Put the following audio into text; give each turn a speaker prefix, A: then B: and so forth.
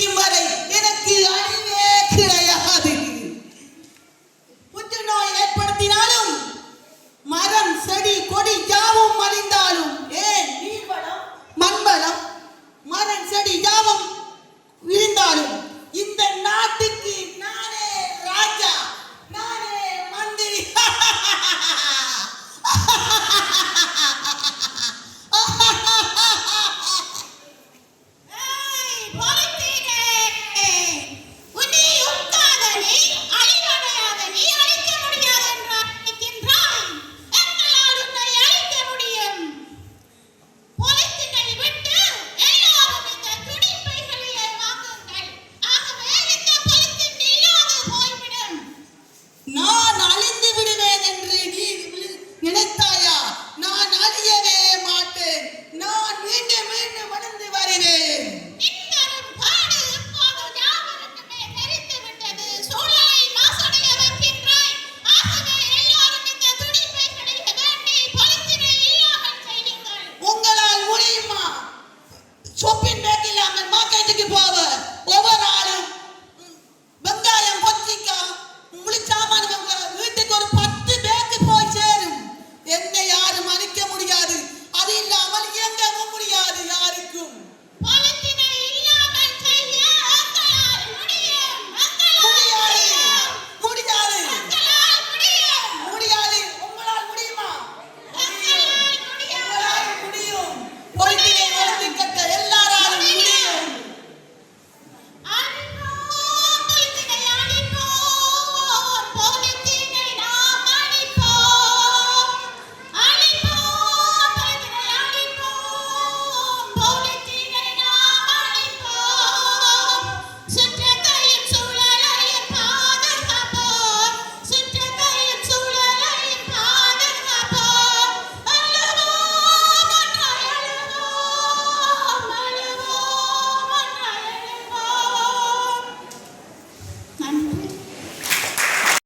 A: இருக்கும் வரை எனக்கு அழிவே கிடையாது. புற்றுநோய் ஏற்படுத்தினாலும் மரம் செடி கொடி யாவும் அழிந்தாலும் ஏன் நீர்வளம் மண்வளம் மரம் செடி யாவும் விழுந்தாலும் இந்த நாட்டுக்கு நானே ராஜா, நானே மந்திரி. என்னை யாரும் அழிக்க முடியாது. அது இல்லாமல் இயங்கவும் முடியாது யாருக்கும்.